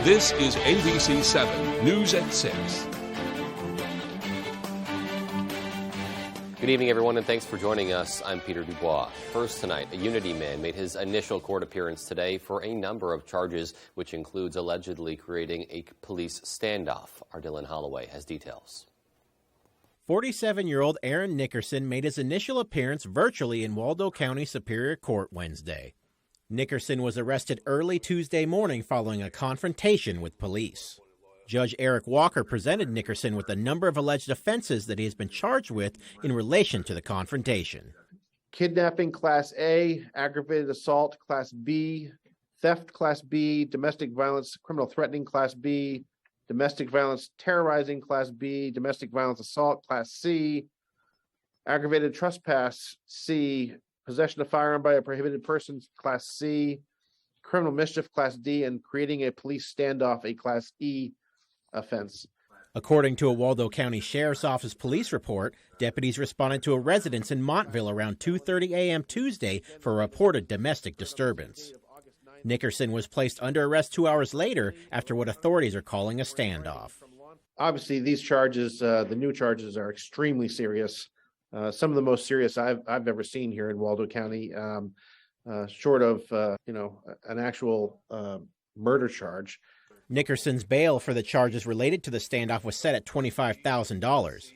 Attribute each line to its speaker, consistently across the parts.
Speaker 1: This is ABC 7 News at 6.
Speaker 2: Good evening, everyone, and thanks for joining us. I'm Peter Dubois. First tonight, a Unity man made his initial court appearance today for a number of charges, which includes allegedly creating a police standoff. Our Dylan Holloway has details.
Speaker 3: 47-year-old Aaron Nickerson made his initial appearance virtually in Waldo County Superior Court Wednesday. Nickerson was arrested early Tuesday morning following a confrontation with police. Judge Eric Walker presented Nickerson with a number of alleged offenses that he has been charged with in relation to the confrontation.
Speaker 4: Kidnapping Class A, aggravated assault Class B, theft Class B, domestic violence, criminal threatening Class B, domestic violence terrorizing Class B, domestic violence assault Class C, aggravated trespass C, possession of firearm by a prohibited person Class C, criminal mischief Class D, and creating a police standoff a Class E offense.
Speaker 3: According to a Waldo County Sheriff's Office police report, deputies responded to a residence in Montville around 2:30 a.m. Tuesday for a reported domestic disturbance. Nickerson was placed under arrest 2 hours later after what authorities are calling a standoff.
Speaker 4: Obviously, these charges, the new charges, are extremely serious. Some of the most serious I've ever seen here in Waldo County, short of an actual murder charge.
Speaker 3: Nickerson's bail for the charges related to the standoff was set at $25,000.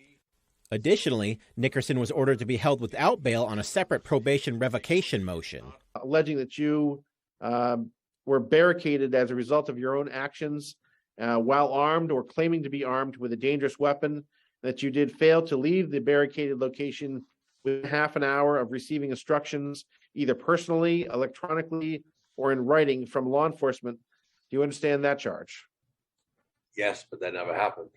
Speaker 3: Additionally, Nickerson was ordered to be held without bail on a separate probation revocation motion.
Speaker 4: Alleging that you were barricaded as a result of your own actions while armed or claiming to be armed with a dangerous weapon, that you did fail to leave the barricaded location within half an hour of receiving instructions, either personally, electronically, or in writing from law enforcement. Do you understand that charge?
Speaker 5: Yes, but that never happened.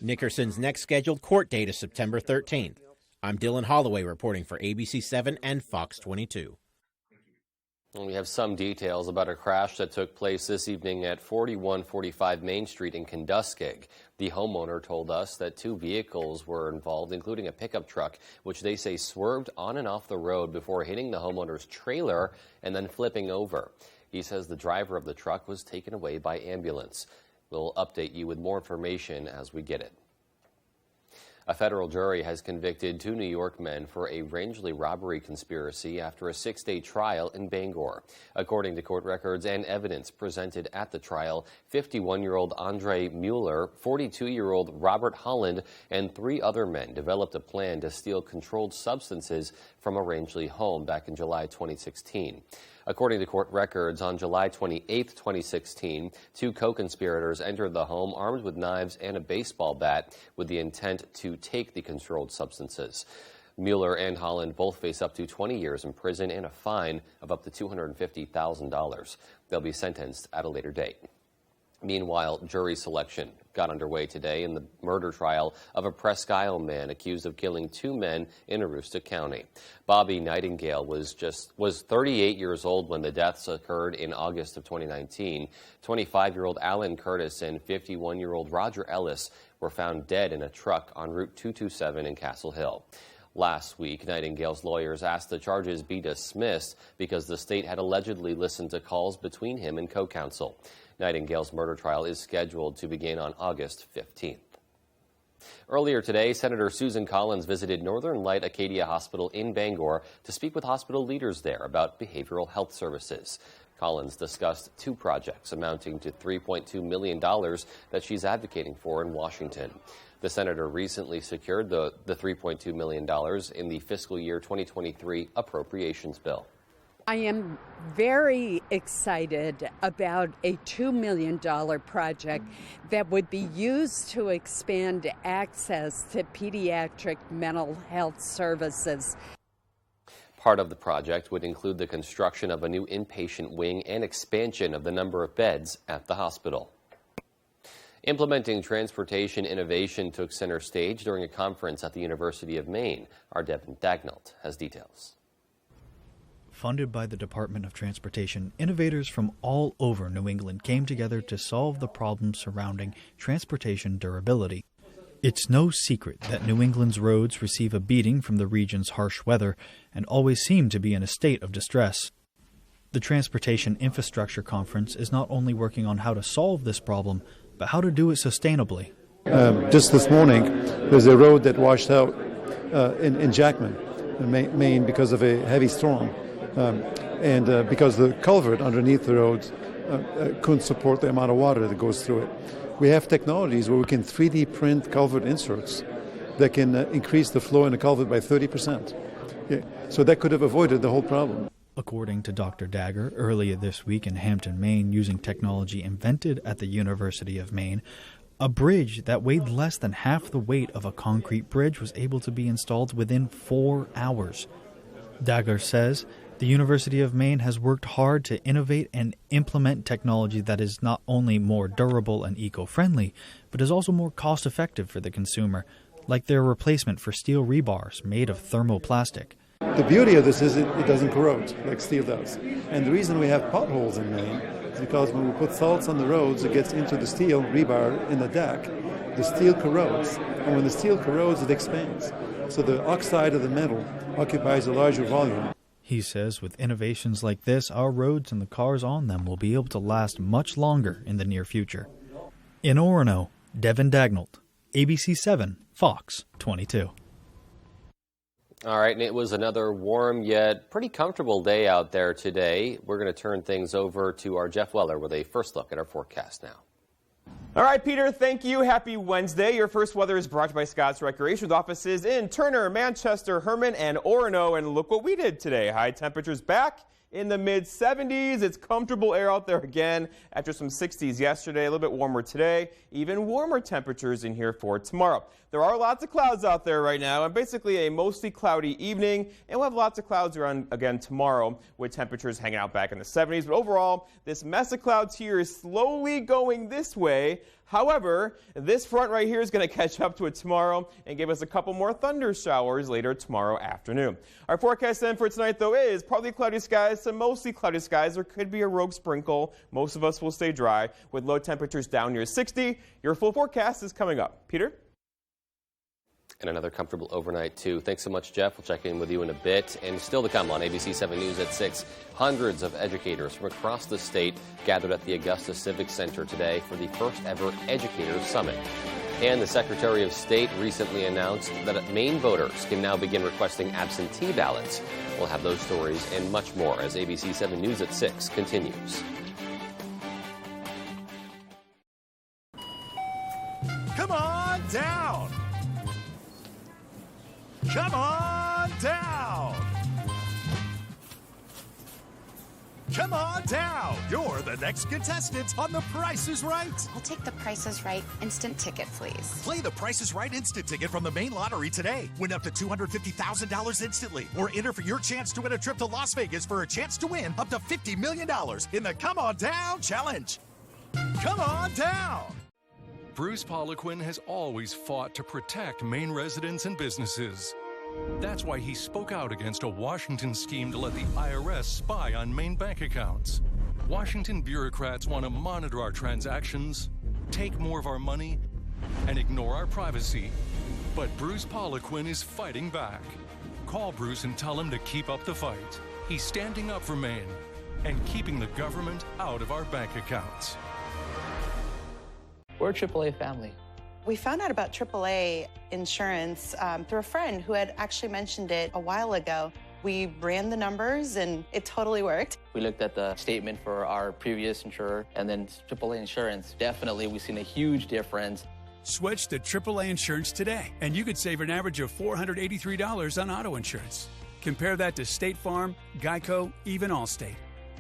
Speaker 3: Nickerson's next scheduled court date is September 13th. I'm Dylan Holloway reporting for ABC 7 and Fox 22.
Speaker 2: We have some details about a crash that took place this evening at 4145 Main Street in Kenduskig. The homeowner told us that two vehicles were involved, including a pickup truck, which they say swerved on and off the road before hitting the homeowner's trailer and then flipping over. He says the driver of the truck was taken away by ambulance. We'll update you with more information as we get it. A federal jury has convicted two New York men for a Rangeley robbery conspiracy after a 6-day trial in Bangor. According to court records and evidence presented at the trial, 51-year-old Andre Mueller, 42-year-old Robert Holland, and 3 other men developed a plan to steal controlled substances from a Rangeley home back in July 2016. According to court records, on July 28, 2016, 2 co-conspirators entered the home armed with knives and a baseball bat with the intent to take the controlled substances. Mueller and Holland both face up to 20 years in prison and a fine of up to $250,000. They'll be sentenced at a later date. Meanwhile, jury selection got underway today in the murder trial of a Presque Isle man accused of killing 2 men in Aroostook County. Bobby Nightingale was 38 years old when the deaths occurred in August of 2019. 25-year-old Alan Curtis and 51-year-old Roger Ellis were found dead in a truck on Route 227 in Castle Hill. Last week, Nightingale's lawyers asked the charges be dismissed because the state had allegedly listened to calls between him and co-counsel. Nightingale's murder trial is scheduled to begin on August 15th. Earlier today, Senator Susan Collins visited Northern Light Acadia Hospital in Bangor to speak with hospital leaders there about behavioral health services. Collins discussed 2 projects amounting to $3.2 million that she's advocating for in Washington. The senator recently secured the $3.2 million in the fiscal year 2023 appropriations bill.
Speaker 6: I am very excited about a $2 million project that would be used to expand access to pediatric mental health services.
Speaker 2: Part of the project would include the construction of a new inpatient wing and expansion of the number of beds at the hospital. Implementing transportation innovation took center stage during a conference at the University of Maine. Our Devin Dagnalt has details.
Speaker 7: Funded by the Department of Transportation, innovators from all over New England came together to solve the problems surrounding transportation durability. It's no secret that New England's roads receive a beating from the region's harsh weather and always seem to be in a state of distress. The The Transportation Infrastructure Conference is not only working on how to solve this problem, but how to do it sustainably.
Speaker 8: Just this morning, there's a road that washed out in Jackman, Maine, because of a heavy storm. And because the culvert underneath the road couldn't support the amount of water that goes through it. We have technologies where we can 3D print culvert inserts that can increase the flow in the culvert by 30%. Yeah. So that could have avoided the whole problem.
Speaker 7: According to Dr. Dagger, earlier this week in Hampton, Maine, using technology invented at the University of Maine, a bridge that weighed less than half the weight of a concrete bridge was able to be installed within 4 hours. Dagger says the University of Maine has worked hard to innovate and implement technology that is not only more durable and eco-friendly, but is also more cost-effective for the consumer, like their replacement for steel rebars made of thermoplastic.
Speaker 8: The beauty of this is it doesn't corrode like steel does. And the reason we have potholes in Maine is because when we put salts on the roads, it gets into the steel rebar in the deck. The steel corrodes, and when the steel corrodes, it expands. So the oxide of the metal occupies a larger volume.
Speaker 7: He says with innovations like this, our roads and the cars on them will be able to last much longer in the near future. In Orono, Devin Dagnall, ABC 7, Fox 22.
Speaker 2: All right, and it was another warm yet pretty comfortable day out there today. We're going to turn things over to our Jeff Weller with a first look at our forecast now.
Speaker 9: All right, Peter, thank you. Happy Wednesday. Your first weather is brought to you by Scott's Recreation with offices in Turner, Manchester, Herman, and Orono. And look what we did today. High temperatures back in the mid-70s. It's comfortable air out there again after some 60s yesterday. A little bit warmer today. Even warmer temperatures in here for tomorrow. There are lots of clouds out there right now, and basically a mostly cloudy evening. And we'll have lots of clouds around again tomorrow with temperatures hanging out back in the 70s. But overall, this mess of clouds here is slowly going this way. However, this front right here is going to catch up to it tomorrow and give us a couple more thunder showers later tomorrow afternoon. Our forecast then for tonight, though, is partly cloudy skies to mostly cloudy skies. There could be a rogue sprinkle. Most of us will stay dry with low temperatures down near 60. Your full forecast is coming up. Peter?
Speaker 2: And another comfortable overnight, too. Thanks so much, Jeff. We'll check in with you in a bit. And still to come on ABC 7 News at 6, hundreds of educators from across the state gathered at the Augusta Civic Center today for the first ever Educators Summit. And the Secretary of State recently announced that Maine voters can now begin requesting absentee ballots. We'll have those stories and much more as ABC 7 News at 6 continues.
Speaker 10: Come on down! Come on down! Come on down! You're the next contestant on The Price is Right.
Speaker 11: I'll take The Price is Right instant ticket, please.
Speaker 10: Play The Price is Right instant ticket from the Maine Lottery today. Win up to $250,000 instantly. Or enter for your chance to win a trip to Las Vegas for a chance to win up to $50 million in the Come On Down Challenge. Come on down!
Speaker 1: Bruce Poliquin has always fought to protect Maine residents and businesses. That's why he spoke out against a Washington scheme to let the IRS spy on Maine bank accounts. Washington bureaucrats want to monitor our transactions, take more of our money, and ignore our privacy. But Bruce Poliquin is fighting back. Call Bruce and tell him to keep up the fight. He's standing up for Maine and keeping the government out of our bank accounts.
Speaker 12: We're a AAA family.
Speaker 11: We found out about AAA insurance through a friend who had actually mentioned it a while ago. We ran the numbers and it totally worked.
Speaker 12: We looked at the statement for our previous insurer and then AAA insurance. Definitely, we've seen a huge difference.
Speaker 13: Switch to AAA insurance today, and you could save an average of $483 on auto insurance. Compare that to State Farm, Geico, even Allstate.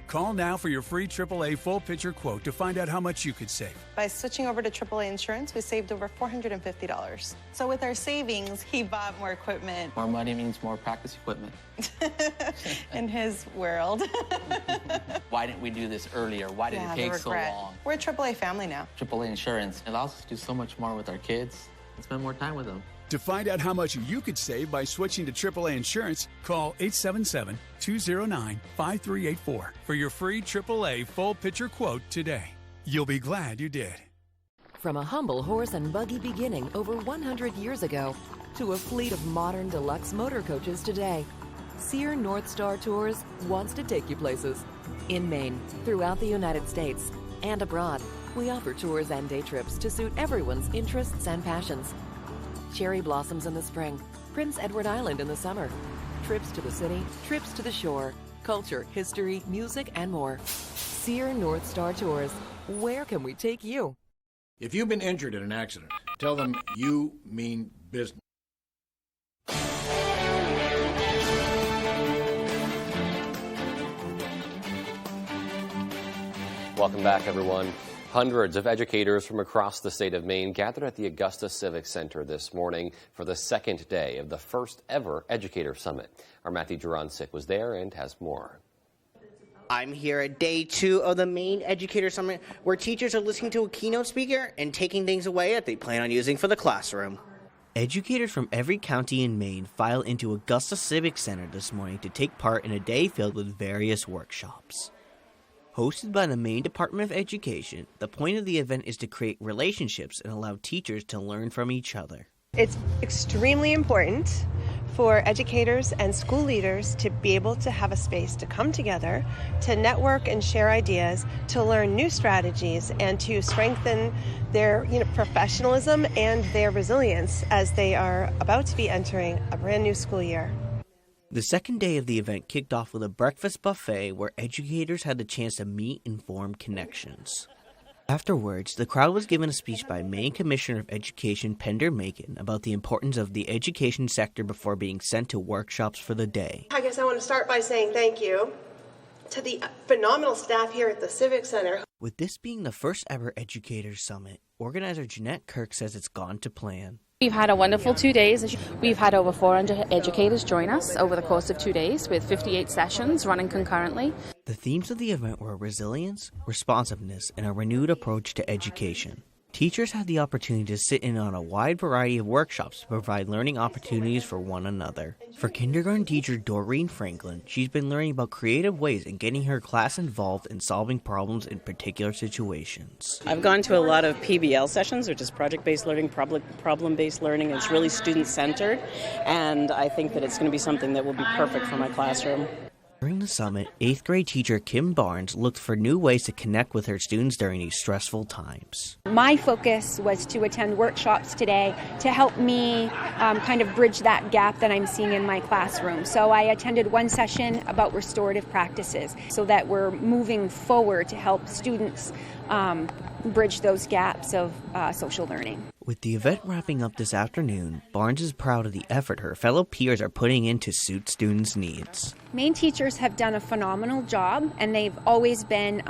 Speaker 13: Call now for your free AAA full picture quote to find out how much you could save.
Speaker 11: By switching over to AAA insurance, we saved over $450. So with our savings, he bought more equipment.
Speaker 12: More money means more practice equipment.
Speaker 11: In his world.
Speaker 12: Why didn't we do this earlier? Why did it take so long?
Speaker 11: We're a AAA family now.
Speaker 12: AAA insurance allows us to do so much more with our kids and spend more time with them.
Speaker 13: To find out how much you could save by switching to AAA insurance, call 877-209-5384 for your free AAA full picture quote today. You'll be glad you did.
Speaker 14: From a humble horse and buggy beginning over 100 years ago to a fleet of modern deluxe motor coaches today, Sear North Star Tours wants to take you places. In Maine, throughout the United States, and abroad, we offer tours and day trips to suit everyone's interests and passions. Cherry blossoms in the spring, Prince Edward Island in the summer, trips to the city, trips to the shore, culture, history, music, and more. Sear North Star Tours. Where can we take you?
Speaker 15: If you've been injured in an accident, tell them you mean business.
Speaker 2: Welcome back, everyone. Hundreds of educators from across the state of Maine gathered at the Augusta Civic Center this morning for the second day of the first ever Educator Summit. Our Matthew Juranczyk was there and has more.
Speaker 16: I'm here at day 2 of the Maine Educator Summit, where teachers are listening to a keynote speaker and taking things away that they plan on using for the classroom. Educators from every county in Maine file into Augusta Civic Center this morning to take part in a day filled with various workshops. Hosted by the Maine Department of Education, the point of the event is to create relationships and allow teachers to learn from each other.
Speaker 17: It's extremely important for educators and school leaders to be able to have a space to come together, to network and share ideas, to learn new strategies, and to strengthen their professionalism and their resilience as they are about to be entering a brand new school year.
Speaker 16: The second day of the event kicked off with a breakfast buffet where educators had the chance to meet and form connections. Afterwards, the crowd was given a speech by Maine Commissioner of Education Pender Macon about the importance of the education sector before being sent to workshops for the day.
Speaker 17: I guess I want to start by saying thank you to the phenomenal staff here at the Civic Center.
Speaker 16: With this being the first ever Educators Summit, organizer Jeanette Kirk says it's gone to plan.
Speaker 18: We've had a wonderful 2 days. We've had over 400 educators join us over the course of 2 days with 58 sessions running concurrently.
Speaker 16: The themes of the event were resilience, responsiveness, and a renewed approach to education. Teachers had the opportunity to sit in on a wide variety of workshops to provide learning opportunities for one another. For kindergarten teacher Doreen Franklin, she's been learning about creative ways in getting her class involved in solving problems in particular situations.
Speaker 19: I've gone to a lot of PBL sessions, which is project-based learning, problem-based learning. It's really student-centered, and I think that it's going to be something that will be perfect for my classroom.
Speaker 16: During the summit, 8th grade teacher Kim Barnes looked for new ways to connect with her students during these stressful times.
Speaker 20: My focus was to attend workshops today to help me kind of bridge that gap that I'm seeing in my classroom. So I attended one session about restorative practices so that we're moving forward to help students bridge those gaps of social learning.
Speaker 16: With the event wrapping up this afternoon, Barnes is proud of the effort her fellow peers are putting in to suit students' needs.
Speaker 20: Maine teachers have done a phenomenal job, and they've always been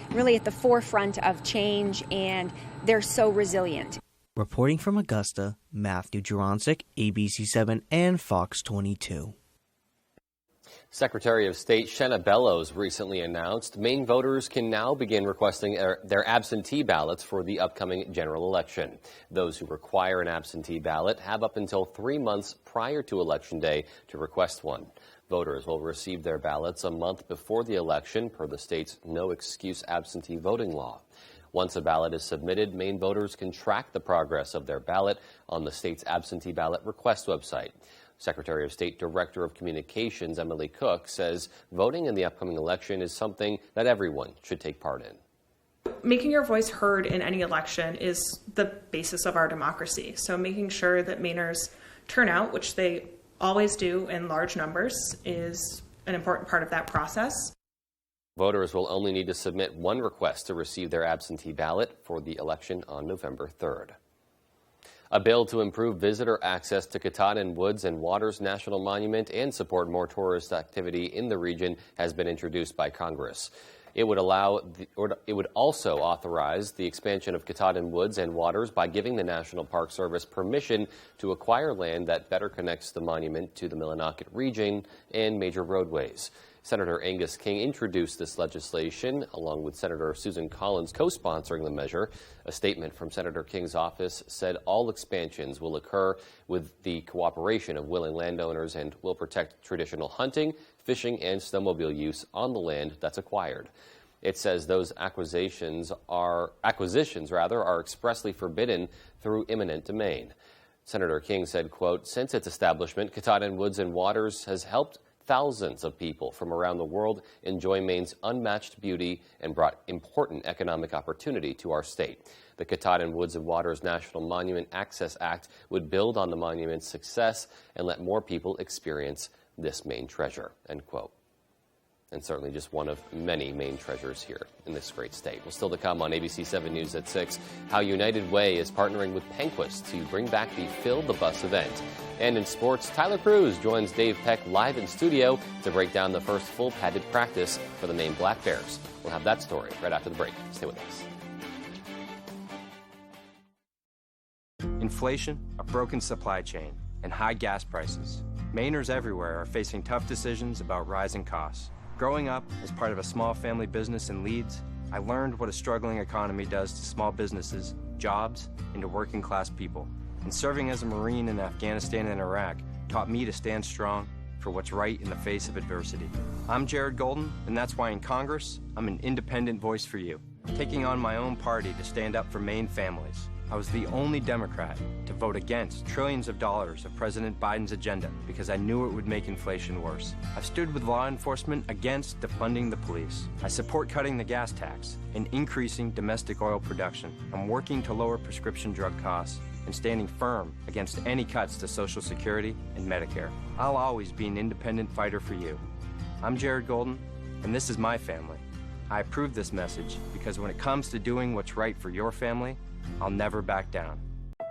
Speaker 20: really at the forefront of change, and they're so resilient.
Speaker 16: Reporting from Augusta, Matthew Juranczyk, ABC7 and Fox 22.
Speaker 2: Secretary of State Shenna Bellows recently announced Maine voters can now begin requesting their absentee ballots for the upcoming general election. Those who require an absentee ballot have up until 3 months prior to Election Day to request one. Voters will receive their ballots a month before the election per the state's no-excuse absentee voting law. Once a ballot is submitted, Maine voters can track the progress of their ballot on the state's absentee ballot request website. Secretary of State Director of Communications Emily Cook says voting in the upcoming election is something that everyone should take part in.
Speaker 21: Making your voice heard in any election is the basis of our democracy. So making sure that Mainers turn out, which they always do in large numbers, is an important part of that process.
Speaker 2: Voters will only need to submit one request to receive their absentee ballot for the election on November 3rd. A bill to improve visitor access to Katahdin Woods and Waters National Monument and support more tourist activity in the region has been introduced by Congress. It would also authorize the expansion of Katahdin Woods and Waters by giving the National Park Service permission to acquire land that better connects the monument to the Millinocket region and major roadways. Senator Angus King introduced this legislation along with Senator Susan Collins co-sponsoring the measure. A statement from Senator King's office said all expansions will occur with the cooperation of willing landowners and will protect traditional hunting, fishing, and snowmobile use on the land that's acquired. It says those acquisitions are expressly forbidden through eminent domain. Senator King said, quote, "Since its establishment, Katahdin Woods and Waters has helped thousands of people from around the world enjoy Maine's unmatched beauty and brought important economic opportunity to our state. The Katahdin Woods and Waters National Monument Access Act would build on the monument's success and let more people experience this Maine treasure, end quote. And certainly just one of many Maine treasures here in this great state. Well, still to come on ABC 7 News at 6, how United Way is partnering with Penquist to bring back the Fill the Bus event. And in sports, Tyler Cruz joins Dave Peck live in studio to break down the first full padded practice for the Maine Black Bears. We'll have that story right after the break. Stay with us.
Speaker 4: Inflation, a broken supply chain, and high gas prices. Mainers everywhere are facing tough decisions about rising costs. Growing up as part of a small family business in Leeds, I learned what a struggling economy does to small businesses, jobs, and to working class people. And serving as a Marine in Afghanistan and Iraq taught me to stand strong for what's right in the face of adversity. I'm Jared Golden, and that's why in Congress, I'm an independent voice for you, taking on my own party to stand up for Maine families. I was the only Democrat to vote against trillions of dollars of President Biden's agenda because I knew it would make inflation worse. I've stood with law enforcement against defunding the police. I support cutting the gas tax and increasing domestic oil production. I'm working to lower prescription drug costs and standing firm against any cuts to Social Security and Medicare. I'll always be an independent fighter for you. I'm Jared Golden, and this is my family. I approve this message because when it comes to doing what's right for your family, I'll never back down.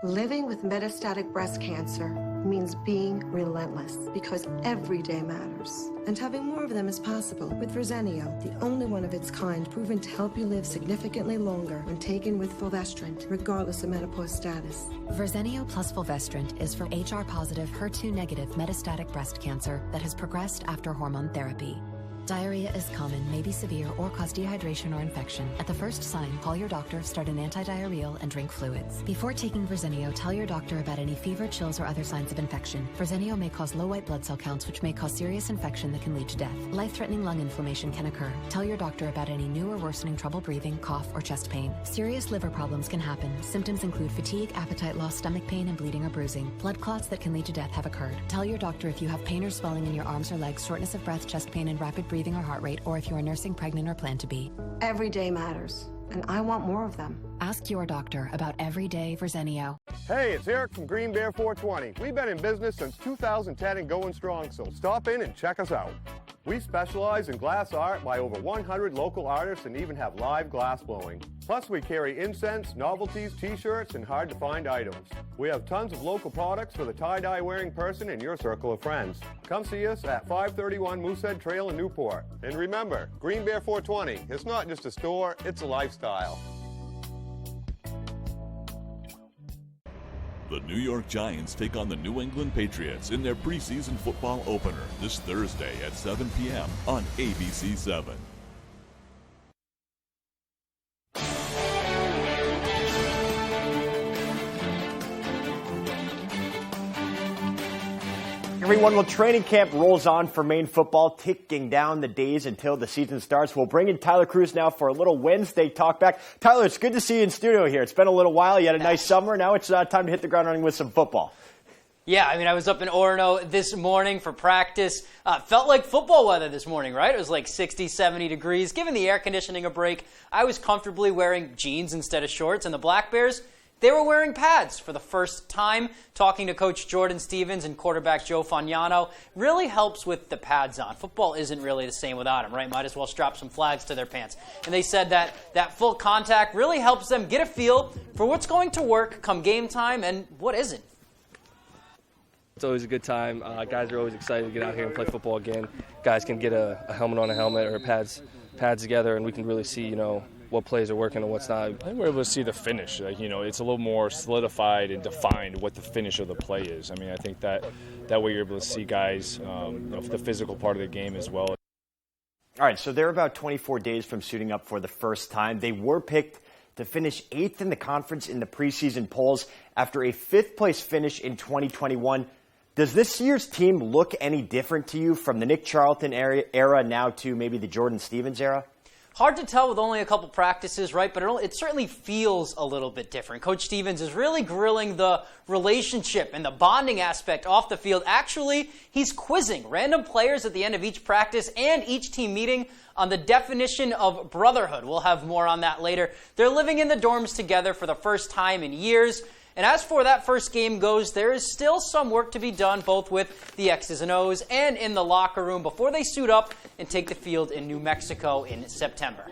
Speaker 22: Living with metastatic breast cancer means being relentless because every day matters. And having more of them is possible with Verzenio, the only one of its kind proven to help you live significantly longer when taken with fulvestrant, regardless of menopause status.
Speaker 23: Verzenio plus fulvestrant is for HR-positive, HER2-negative metastatic breast cancer that has progressed after hormone therapy. Diarrhea is common, may be severe, or cause dehydration or infection. At the first sign, call your doctor, start an antidiarrheal, and drink fluids. Before taking Verzenio, tell your doctor about any fever, chills, or other signs of infection. Verzenio may cause low white blood cell counts, which may cause serious infection that can lead to death. Life-threatening lung inflammation can occur. Tell your doctor about any new or worsening trouble breathing, cough, or chest pain. Serious liver problems can happen. Symptoms include fatigue, appetite loss, stomach pain, and bleeding or bruising. Blood clots that can lead to death have occurred. Tell your doctor if you have pain or swelling in your arms or legs, shortness of breath, chest pain, and rapid breathing or heart rate, or if you are nursing, pregnant, or plan to be.
Speaker 22: Every day matters, and I want more of them.
Speaker 23: Ask your doctor about everyday Verzenio.
Speaker 24: Hey, it's Eric from Green Bear 420. We've been in business since 2010 and going strong, so stop in and check us out. We specialize in glass art by over 100 local artists and even have live glass blowing. Plus, we carry incense, novelties, t-shirts, and hard-to-find items. We have tons of local products for the tie-dye wearing person in your circle of friends. Come see us at 531 Moosehead Trail in Newport. And remember, Green Bear 420, it's not just a store, it's a lifestyle.
Speaker 25: The New York Giants take on the New England Patriots in their preseason football opener this Thursday at 7 p.m. on ABC 7.
Speaker 26: Everyone, well, training camp rolls on for Maine football, ticking down the days until the season starts. We'll bring in Tyler Cruz now for a little Wednesday talk back. Tyler, it's good to see you in studio here. It's been a little while. You had a nice summer. Now it's time to hit the ground running with some football.
Speaker 27: Yeah, I mean, I was up in Orono this morning for practice. Felt like football weather this morning, right? It was like 60, 70 degrees. Giving the air conditioning a break, I was comfortably wearing jeans instead of shorts. And the Black Bears, they were wearing pads for the first time. Talking to Coach Jordan Stevens and quarterback Joe Fagnano really helps with the pads on. Football isn't really the same without them, right? Might as well strap some flags to their pants. And they said that full contact really helps them get a feel for what's going to work come game time and what isn't.
Speaker 28: It's always a good time. Guys are always excited to get out here and play football again. Guys can get a helmet on a helmet or pads together, and we can really see, what plays are working and what's not.
Speaker 29: I think we're able to see the finish. It's a little more solidified and defined what the finish of the play is. I mean, I think that way you're able to see guys, the physical part of the game as well.
Speaker 26: All right, so they're about 24 days from suiting up for the first time. They were picked to finish 8th in the conference in the preseason polls after a 5th-place finish in 2021. Does this year's team look any different to you from the Nick Charlton era now to maybe the Jordan Stevens era?
Speaker 27: Hard to tell with only a couple practices, right? But it certainly feels a little bit different. Coach Stevens is really grilling the relationship and the bonding aspect off the field. Actually, he's quizzing random players at the end of each practice and each team meeting on the definition of brotherhood. We'll have more on that later. They're living in the dorms together for the first time in years. And as for that first game goes, there is still some work to be done, both with the X's and O's and in the locker room before they suit up and take the field in New Mexico in September.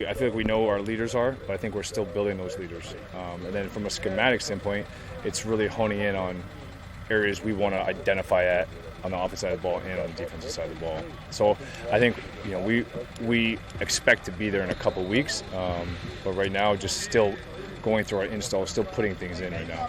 Speaker 29: I feel like we know who our leaders are, but I think we're still building those leaders. And then from a schematic standpoint, it's really honing in on areas we want to identify at on the offensive side of the ball and on the defensive side of the ball. So I think we expect to be there in a couple weeks, but right now just still going through our install, still putting things in right now.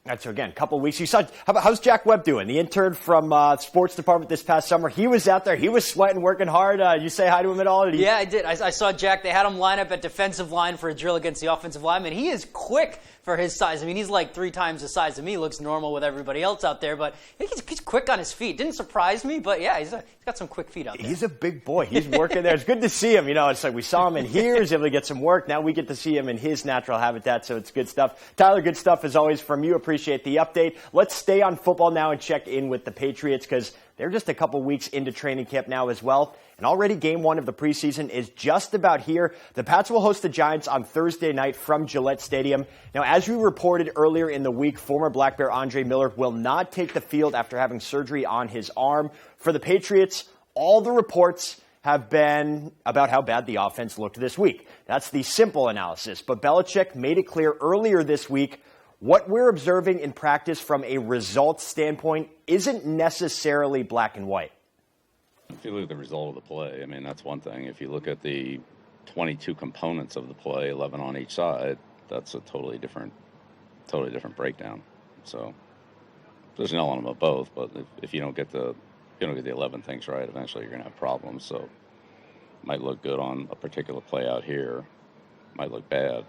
Speaker 26: That's again, a couple of weeks. You saw, how's Jack Webb doing? The intern from sports department this past summer. He was out there. He was sweating, working hard. You say hi to him at all?
Speaker 27: Yeah, I did. I saw Jack. They had him line up at defensive line for a drill against the offensive lineman. He is quick for his size. I mean, he's like 3 times the size of me. Looks normal with everybody else out there, but he's quick on his feet. Didn't surprise me, but yeah, he's got some quick feet out there.
Speaker 26: He's a big boy. He's working there. It's good to see him. You know, it's like we saw him in here. He's able to get some work. Now we get to see him in his natural habitat, so it's good stuff. Tyler, good stuff as always from you. Appreciate the update. Let's stay on football now and check in with the Patriots because they're just a couple weeks into training camp now as well. And already game 1 of the preseason is just about here. The Pats will host the Giants on Thursday night from Gillette Stadium. Now, as we reported earlier in the week, former Black Bear Andre Miller will not take the field after having surgery on his arm. For the Patriots, all the reports have been about how bad the offense looked this week. That's the simple analysis. But Belichick made it clear earlier this week what we're observing in practice from a results standpoint isn't necessarily black and white.
Speaker 1: If you look at the result of the play, I mean, that's one thing. If you look at the 22 components of the play, 11 on each side, that's a totally different breakdown. So there's an element of both, but if you don't get the 11 things right, eventually you're going to have problems. So it might look good on a particular play out here, might look bad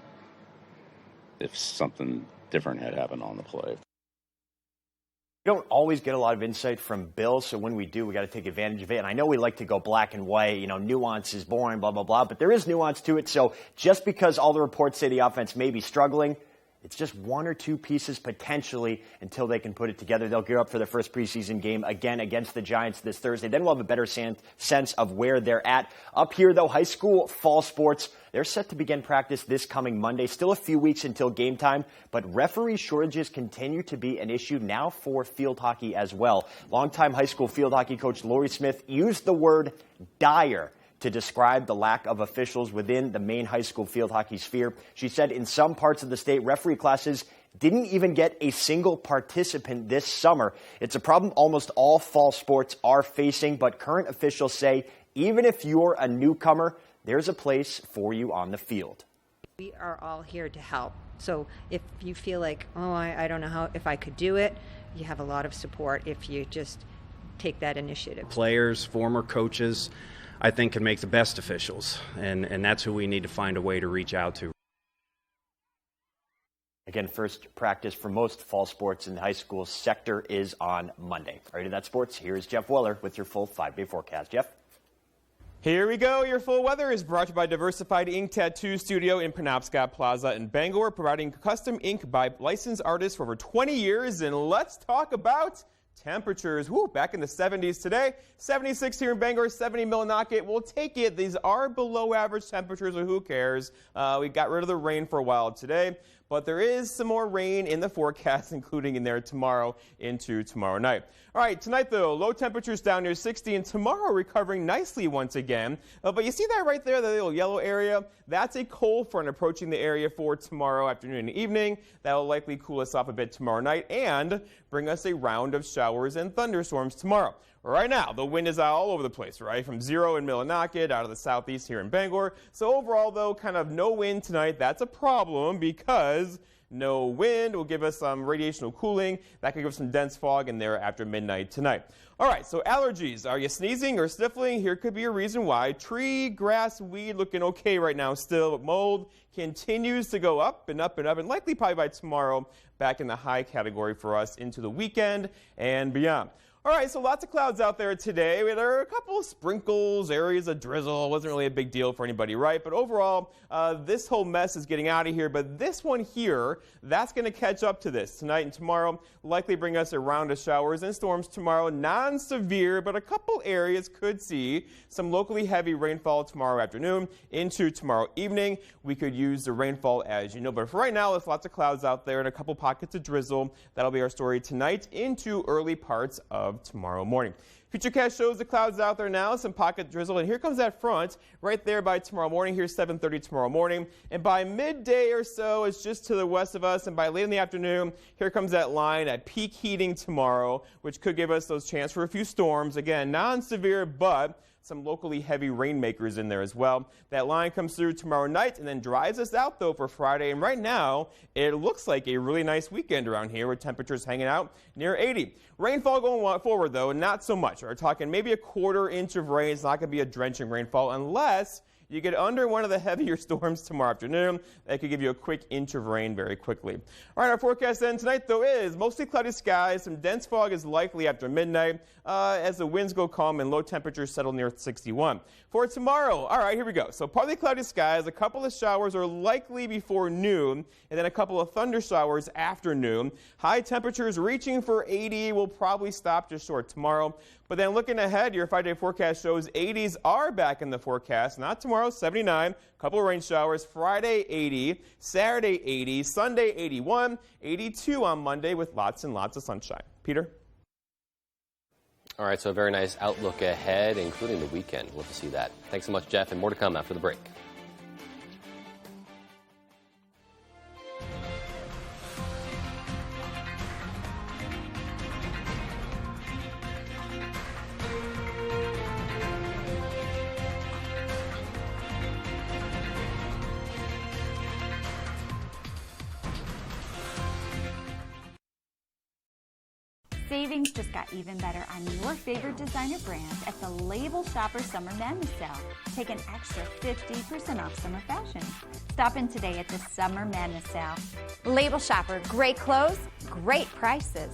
Speaker 1: if something different had happened on the play.
Speaker 26: We don't always get a lot of insight from Bill, so when we do, we got to take advantage of it. And I know we like to go black and white, nuance is boring, blah, blah, blah, but there is nuance to it. So just because all the reports say the offense may be struggling, it's just 1 or 2 pieces potentially until they can put it together. They'll gear up for their first preseason game again against the Giants this Thursday. Then we'll have a better sense of where they're at. Up here, though, high school fall sports, they're set to begin practice this coming Monday. Still a few weeks until game time, but referee shortages continue to be an issue now for field hockey as well. Longtime high school field hockey coach Lori Smith used the word dire to describe the lack of officials within the main high school field hockey sphere. She said in some parts of the state, referee classes didn't even get a single participant this summer. It's a problem almost all fall sports are facing, but current officials say even if you're a newcomer, there's a place for you on the field.
Speaker 3: We are all here to help. So if you feel like, I don't know if I could do it, you have a lot of support if you just take that initiative.
Speaker 5: Players, former coaches, I think can make the best officials, and that's who we need to find a way to reach out to.
Speaker 26: Again, first practice for most fall sports in the high school sector is on Monday. All right, to that sports, here's Jeff Weller with your full 5-day forecast. Jeff?
Speaker 6: Here we go. Your full weather is brought to you by Diversified Ink Tattoo Studio in Penobscot Plaza in Bangor, providing custom ink by licensed artists for over 20 years. And let's talk about temperatures. Back in the 70s today. 76 here in Bangor, 70 Millinocket. We'll take it. These are below average temperatures, but who cares? We got rid of the rain for a while today, but there is some more rain in the forecast, including in there tomorrow into tomorrow night. All right, tonight though, low temperatures down near 60, and tomorrow recovering nicely once again. But you see that right there, the little yellow area? That's a cold front approaching the area for tomorrow afternoon and evening. That will likely cool us off a bit tomorrow night and bring us a round of showers and thunderstorms tomorrow. Right now, the wind is out all over the place, right? From 0 in Millinocket, out of the southeast here in Bangor. So overall, though, kind of no wind tonight. That's a problem because no wind will give us some radiational cooling. That could give us some dense fog in there after midnight tonight. All right, so allergies. Are you sneezing or sniffling? Here could be a reason why. Tree, grass, weed looking okay right now still, but mold continues to go up and up and up, and likely probably by tomorrow back in the high category for us into the weekend and beyond. All right, so lots of clouds out there today. There are a couple of sprinkles, areas of drizzle. It wasn't really a big deal for anybody, right? But overall, this whole mess is getting out of here. But this one here, that's going to catch up to this. Tonight and tomorrow likely bring us a round of showers and storms tomorrow. Non-severe, but a couple areas could see some locally heavy rainfall tomorrow afternoon into tomorrow evening. We could use the rainfall as you know. But for right now, there's lots of clouds out there and a couple pockets of drizzle. That'll be our story tonight into early parts of tomorrow morning. Futurecast shows the clouds out there now, some pocket drizzle, and here comes that front right there by tomorrow morning. Here's 7:30 tomorrow morning, and by midday or so, it's just to the west of us, and by late in the afternoon, here comes that line at peak heating tomorrow, which could give us those chance for a few storms. Again, non-severe, but some locally heavy rainmakers in there as well. That line comes through tomorrow night and then dries us out, though, for Friday. And right now, it looks like a really nice weekend around here with temperatures hanging out near 80. Rainfall going forward, though, not so much. We're talking maybe a quarter inch of rain. It's not going to be a drenching rainfall unless you get under one of the heavier storms tomorrow afternoon. That could give you a quick inch of rain very quickly. All right, our forecast then tonight, though, is mostly cloudy skies. Some dense fog is likely after midnight as the winds go calm and low temperatures settle near 61. For tomorrow, all right, here we go. So partly cloudy skies, a couple of showers are likely before noon, and then a couple of thunder showers after noon. High temperatures reaching for 80 will probably stop just short tomorrow. But then looking ahead, your 5-day forecast shows 80s are back in the forecast. Not tomorrow, 79, couple of rain showers. Friday, 80, Saturday, 80, Sunday, 81, 82 on Monday with lots and lots of sunshine. Peter?
Speaker 2: All right, so a very nice outlook ahead, including the weekend. We'll have to see that. Thanks so much, Jeff, and more to come after the break.
Speaker 7: Savings just got even better on your favorite designer brands at the Label Shopper Summer Madness Sale. Take an extra 50% off summer fashion. Stop in today at the Summer Madness Sale.
Speaker 8: Label Shopper, great clothes, great prices.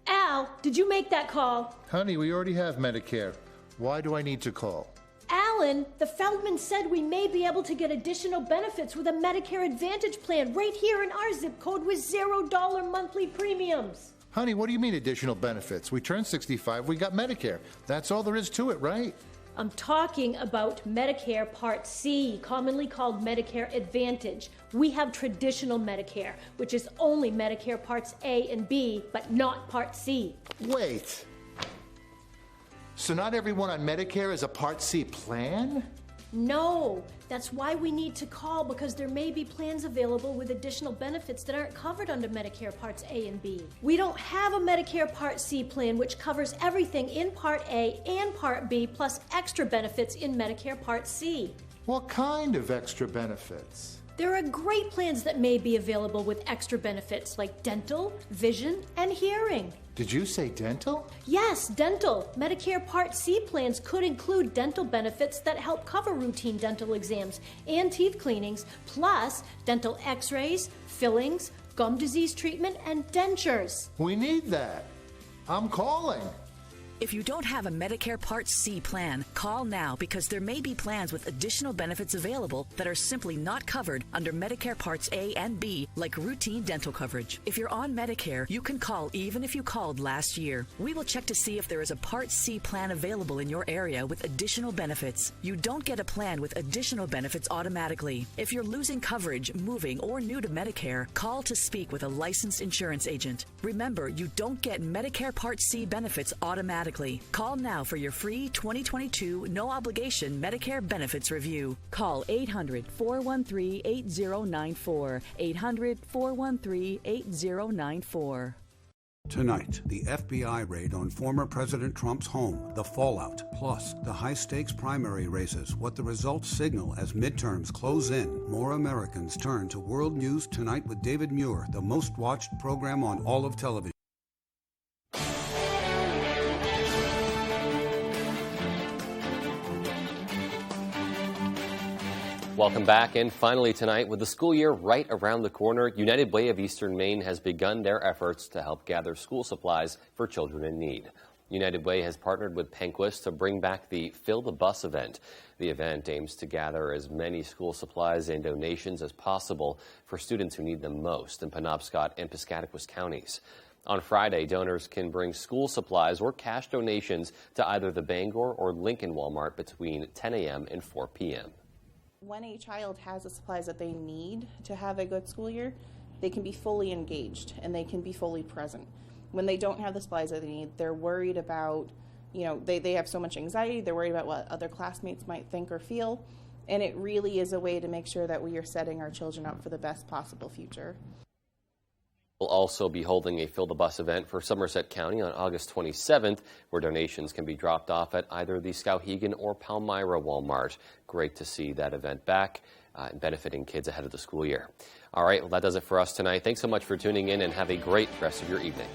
Speaker 9: Al, did you make that call?
Speaker 10: Honey, we already have Medicare. Why do I need to call?
Speaker 9: Alan, the Feldman said we may be able to get additional benefits with a Medicare Advantage plan right here in our zip code with $0 monthly premiums.
Speaker 10: Honey, what do you mean additional benefits? We turned 65, we got Medicare. That's all there is to it, right?
Speaker 9: I'm talking about Medicare Part C, commonly called Medicare Advantage. We have traditional Medicare, which is only Medicare Parts A and B, but not Part C.
Speaker 10: Wait. So not everyone on Medicare is a Part C plan?
Speaker 9: No, that's why we need to call, because there may be plans available with additional benefits that aren't covered under Medicare Parts A and B. We don't have a Medicare Part C plan which covers everything in Part A and Part B plus extra benefits in Medicare Part C.
Speaker 10: What kind of extra benefits?
Speaker 9: There are great plans that may be available with extra benefits like dental, vision, and hearing.
Speaker 10: Did you say dental?
Speaker 9: Yes, dental. Medicare Part C plans could include dental benefits that help cover routine dental exams and teeth cleanings, plus dental x-rays, fillings, gum disease treatment, and dentures.
Speaker 10: We need that. I'm calling.
Speaker 11: If you don't have a Medicare Part C plan, call now because there may be plans with additional benefits available that are simply not covered under Medicare Parts A and B, like routine dental coverage. If you're on Medicare, you can call even if you called last year. We will check to see if there is a Part C plan available in your area with additional benefits. You don't get a plan with additional benefits automatically. If you're losing coverage, moving, or new to Medicare, call to speak with a licensed insurance agent. Remember, you don't get Medicare Part C benefits automatically. Call now for your free 2022 no-obligation Medicare benefits review. Call 800-413-8094. 800-413-8094.
Speaker 12: Tonight, the FBI raid on former President Trump's home, the fallout, plus the high-stakes primary races, what the results signal as midterms close in. More Americans turn to World News Tonight with David Muir, the most-watched program on all of television.
Speaker 2: Welcome back. And finally tonight, with the school year right around the corner, United Way of Eastern Maine has begun their efforts to help gather school supplies for children in need. United Way has partnered with Penquist to bring back the Fill the Bus event. The event aims to gather as many school supplies and donations as possible for students who need them most in Penobscot and Piscataquis counties. On Friday, donors can bring school supplies or cash donations to either the Bangor or Lincoln Walmart between 10 a.m. and 4 p.m.
Speaker 13: When a child has the supplies that they need to have a good school year, they can be fully engaged and they can be fully present. When they don't have the supplies that they need, they're worried about, they have so much anxiety, they're worried about what other classmates might think or feel, and it really is a way to make sure that we are setting our children up for the best possible future.
Speaker 2: We'll also be holding a Fill the Bus event for Somerset County on August 27th, where donations can be dropped off at either the Skowhegan or Palmyra Walmart. Great to see that event back and benefiting kids ahead of the school year. All right, well, that does it for us tonight. Thanks so much for tuning in and have a great rest of your evening.